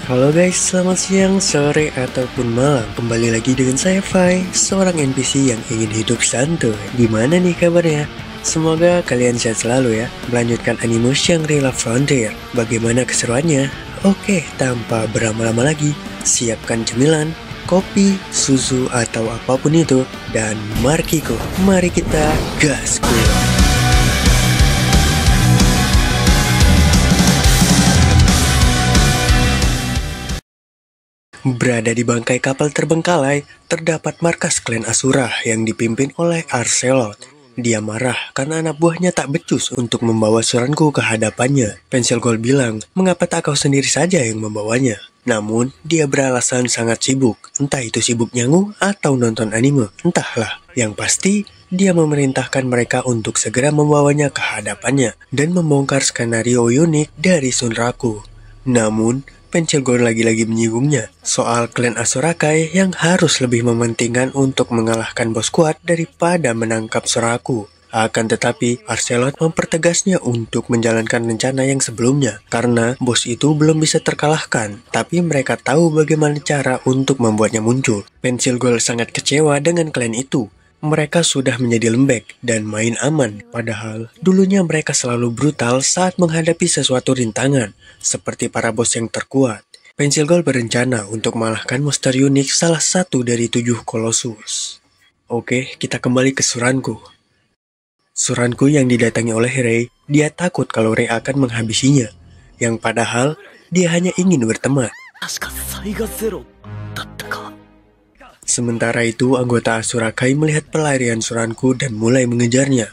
Halo guys, selamat siang, sore, ataupun malam. Kembali lagi dengan saya Fai, seorang NPC yang ingin hidup santuy. Gimana nih kabarnya? Semoga kalian sehat selalu ya. Melanjutkan anime Shangri-La Frontier. Bagaimana keseruannya? Oke, tanpa berlama-lama lagi, siapkan cemilan, kopi, susu, atau apapun itu, dan markiko. Mari kita gaskul. Berada di bangkai kapal terbengkalai, terdapat markas klan Asura yang dipimpin oleh Arcelot. Dia marah karena anak buahnya tak becus untuk membawa Suranku ke hadapannya. Pensil Gold bilang, mengapa tak kau sendiri saja yang membawanya? Namun, dia beralasan sangat sibuk. Entah itu sibuk nyangu atau nonton anime, entahlah. Yang pasti, dia memerintahkan mereka untuk segera membawanya ke hadapannya dan membongkar skenario unik dari Sunraku. Namun, Pensil Gold lagi-lagi menyinggungnya soal klan Asurakai yang harus lebih mementingkan untuk mengalahkan bos kuat daripada menangkap Soraku. Akan tetapi, Arcelot mempertegasnya untuk menjalankan rencana yang sebelumnya karena bos itu belum bisa terkalahkan, tapi mereka tahu bagaimana cara untuk membuatnya muncul. Pensil Gold sangat kecewa dengan klan itu. Mereka sudah menjadi lembek dan main aman, padahal dulunya mereka selalu brutal saat menghadapi sesuatu rintangan, seperti para bos yang terkuat. Pensil Gold berencana untuk mengalahkan monster unik salah satu dari 7 Colossus. Oke, kita kembali ke Suranku. Suranku yang didatangi oleh Rei, dia takut kalau Rei akan menghabisinya, yang padahal dia hanya ingin berteman. Sementara itu, anggota Asurakai melihat pelarian Suranku dan mulai mengejarnya.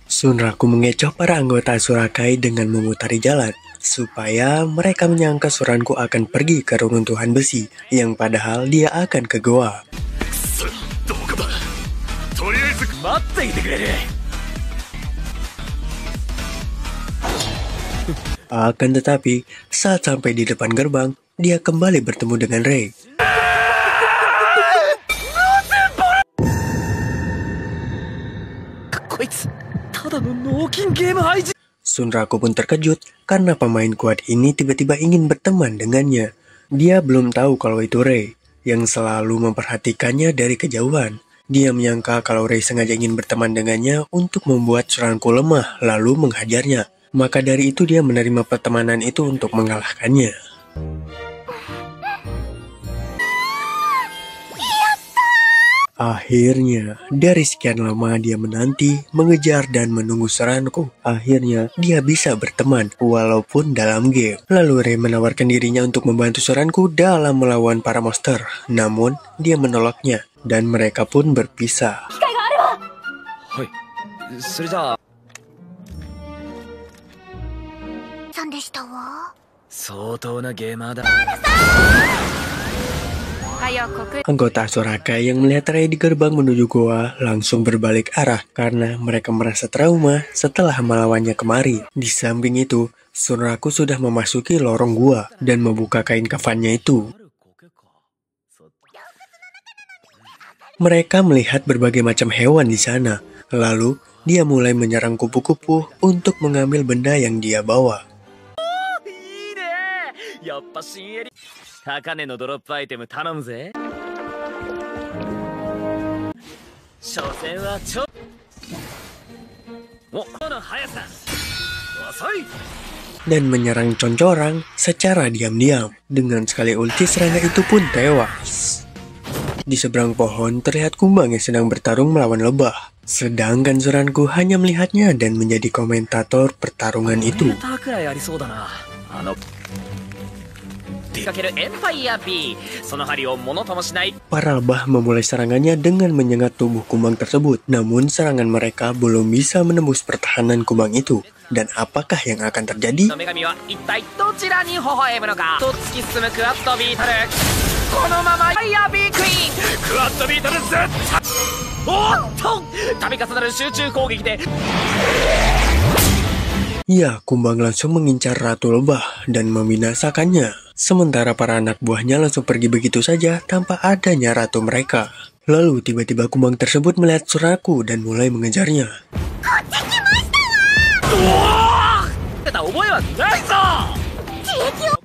Sunraku mengecoh para anggota Asurakai dengan memutari jalan, supaya mereka menyangka Suranku akan pergi ke reruntuhan besi, yang padahal dia akan ke goa. Akan tetapi, saat sampai di depan gerbang, dia kembali bertemu dengan Rei. Sunraku pun terkejut karena pemain kuat ini tiba-tiba ingin berteman dengannya. Dia belum tahu kalau itu Rei, yang selalu memperhatikannya dari kejauhan. Dia menyangka kalau Rei sengaja ingin berteman dengannya untuk membuat Suranku lemah lalu menghajarnya. Maka dari itu dia menerima pertemanan itu untuk mengalahkannya. Akhirnya, dari sekian lama dia menanti, mengejar dan menunggu Suranku. Akhirnya, dia bisa berteman walaupun dalam game. Lalu Rei menawarkan dirinya untuk membantu Suranku dalam melawan para monster. Namun, dia menolaknya dan mereka pun berpisah. Anggota Asurakai yang melihat Rei di gerbang menuju goa langsung berbalik arah karena mereka merasa trauma setelah melawannya kemarin. Di samping itu, Sunraku sudah memasuki lorong gua dan membuka kain kafannya itu. Mereka melihat berbagai macam hewan di sana. Lalu, dia mulai menyerang kupu-kupu untuk mengambil benda yang dia bawa. Dan menyerang concorang secara diam-diam. Dengan sekali ulti, serangga itu pun tewas. Di seberang pohon terlihat kumbang yang sedang bertarung melawan lebah. Sedangkan Suranku hanya melihatnya dan menjadi komentator pertarungan itu. Para lebah memulai serangannya dengan menyengat tubuh kumbang tersebut. Namun serangan mereka belum bisa menembus pertahanan kumbang itu. Dan apakah yang akan terjadi? Ya, kumbang langsung mengincar Ratu Lebah dan membinasakannya. Sementara para anak buahnya langsung pergi begitu saja tanpa adanya ratu mereka. Lalu tiba-tiba kumbang tersebut melihat Suraku dan mulai mengejarnya.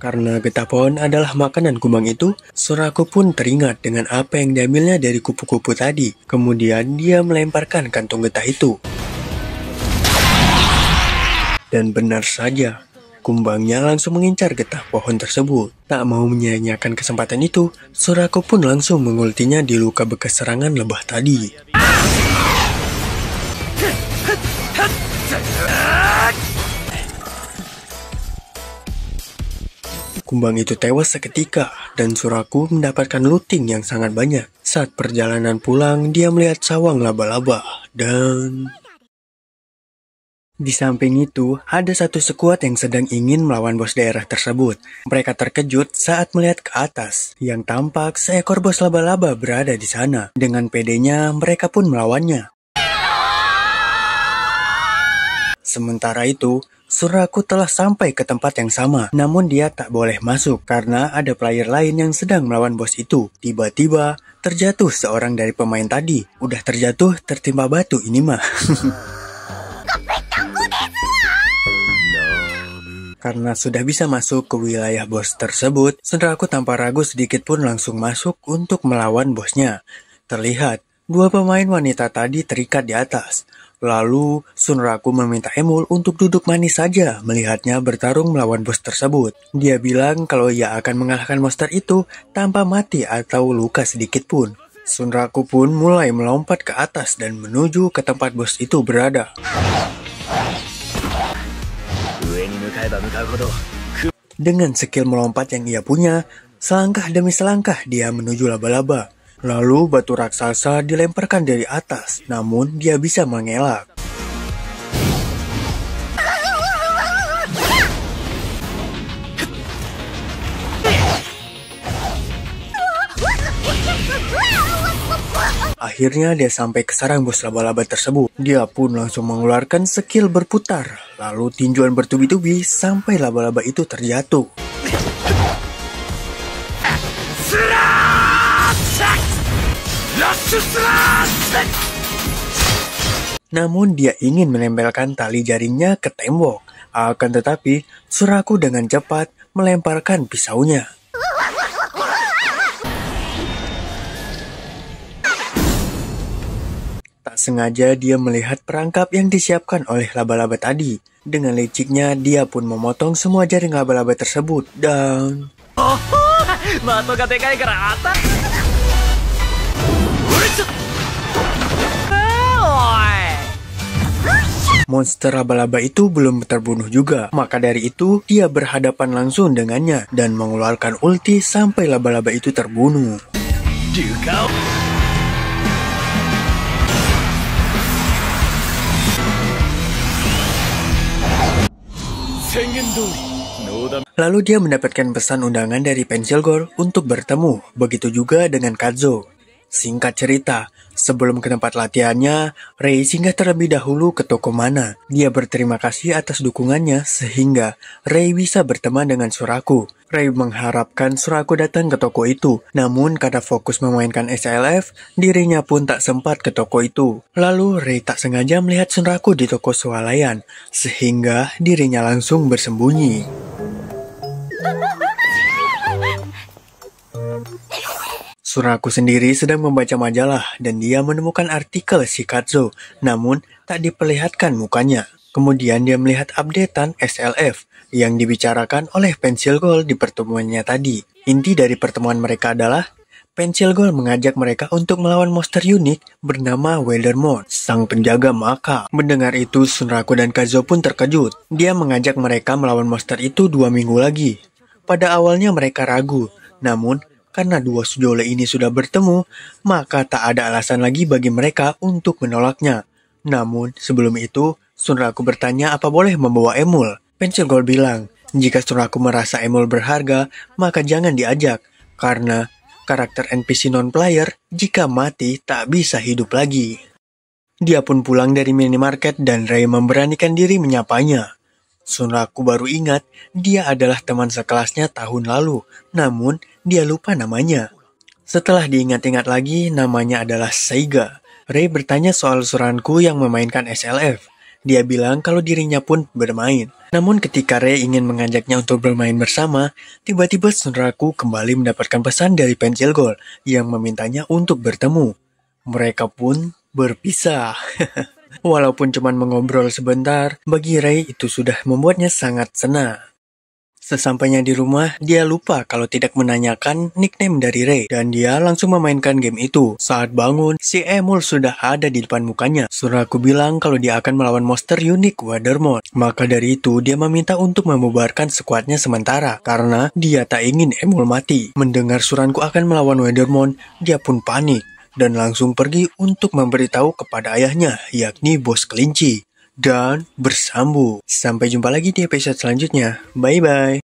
Karena getah pohon adalah makanan kumbang itu, Suraku pun teringat dengan apa yang diambilnya dari kupu-kupu tadi. Kemudian dia melemparkan kantung getah itu. Dan benar saja, kumbangnya langsung mengincar getah pohon tersebut. Tak mau menyia-nyiakan kesempatan itu, Suraku pun langsung mengultinya di luka bekas serangan lebah tadi. Kumbang itu tewas seketika, dan Suraku mendapatkan looting yang sangat banyak. Saat perjalanan pulang, dia melihat sawang laba-laba, dan di samping itu, ada satu skuad yang sedang ingin melawan bos daerah tersebut. Mereka terkejut saat melihat ke atas, yang tampak seekor bos laba-laba berada di sana. Dengan pedenya, mereka pun melawannya. Sementara itu, Suraku telah sampai ke tempat yang sama, namun dia tak boleh masuk karena ada player lain yang sedang melawan bos itu. Tiba-tiba, terjatuh seorang dari pemain tadi. Udah terjatuh, tertimpa batu ini mah. Karena sudah bisa masuk ke wilayah bos tersebut, Suraku tanpa ragu sedikit pun langsung masuk untuk melawan bosnya. Terlihat, dua pemain wanita tadi terikat di atas. Lalu, Suraku meminta Emul untuk duduk manis saja melihatnya bertarung melawan bos tersebut. Dia bilang kalau ia akan mengalahkan monster itu tanpa mati atau luka sedikit pun. Suraku pun mulai melompat ke atas dan menuju ke tempat bos itu berada. Dengan skill melompat yang ia punya, selangkah demi selangkah dia menuju laba-laba. Lalu batu raksasa dilemparkan dari atas, namun dia bisa mengelak. Akhirnya dia sampai ke sarang bos laba-laba tersebut. Dia pun langsung mengeluarkan skill berputar, lalu tinjuan bertubi-tubi sampai laba-laba itu terjatuh. Namun dia ingin menempelkan tali jaringnya ke tembok. Akan tetapi, Suraku dengan cepat melemparkan pisaunya. Tak sengaja dia melihat perangkap yang disiapkan oleh laba-laba tadi. Dengan liciknya, dia pun memotong semua jaring laba-laba tersebut dan... Monster laba-laba itu belum terbunuh juga. Maka dari itu, dia berhadapan langsung dengannya dan mengeluarkan ulti sampai laba-laba itu terbunuh. Lalu dia mendapatkan pesan undangan dari Pensil Gold untuk bertemu. Begitu juga dengan Kazo. Singkat cerita, sebelum ke tempat latihannya, Rei singgah terlebih dahulu ke toko mana. Dia berterima kasih atas dukungannya sehingga Rei bisa berteman dengan Suraku. Rei mengharapkan Suraku datang ke toko itu, namun karena fokus memainkan SLF, dirinya pun tak sempat ke toko itu. Lalu Rei tak sengaja melihat Suraku di toko swalayan, sehingga dirinya langsung bersembunyi. Suraku sendiri sedang membaca majalah dan dia menemukan artikel si Kazo, namun tak diperlihatkan mukanya. Kemudian dia melihat updatean SLF yang dibicarakan oleh Pensil Gold di pertemuannya tadi. Inti dari pertemuan mereka adalah Pensil Gold mengajak mereka untuk melawan monster unik bernama Weldermon, sang penjaga makam. Mendengar itu, Suraku dan Kazo pun terkejut. Dia mengajak mereka melawan monster itu 2 minggu lagi. Pada awalnya mereka ragu, namun karena dua sejole ini sudah bertemu, maka tak ada alasan lagi bagi mereka untuk menolaknya. Namun, sebelum itu, Suraku bertanya apa boleh membawa Emul. Pensil Gold bilang, jika Suraku merasa Emul berharga, maka jangan diajak, karena karakter NPC non-player jika mati tak bisa hidup lagi. Dia pun pulang dari minimarket dan Rei memberanikan diri menyapanya. Sunraku baru ingat dia adalah teman sekelasnya tahun lalu, namun dia lupa namanya. Setelah diingat-ingat lagi, namanya adalah Saiga. Rei bertanya soal Suranku yang memainkan SLF. Dia bilang kalau dirinya pun bermain. Namun ketika Rei ingin mengajaknya untuk bermain bersama, tiba-tiba Sunraku kembali mendapatkan pesan dari Pensil Gold yang memintanya untuk bertemu. Mereka pun berpisah. Walaupun cuma mengobrol sebentar, bagi Rei itu sudah membuatnya sangat senang. Sesampainya di rumah, dia lupa kalau tidak menanyakan nickname dari Rei, dan dia langsung memainkan game itu. Saat bangun, si Emul sudah ada di depan mukanya. Sunraku bilang kalau dia akan melawan monster unik Watermon. Maka dari itu, dia meminta untuk membubarkan skuadnya sementara, karena dia tak ingin Emul mati. Mendengar Suranku akan melawan Watermon, dia pun panik, dan langsung pergi untuk memberitahu kepada ayahnya, yakni Bos Kelinci. Dan bersambung. Sampai jumpa lagi di episode selanjutnya. Bye-bye.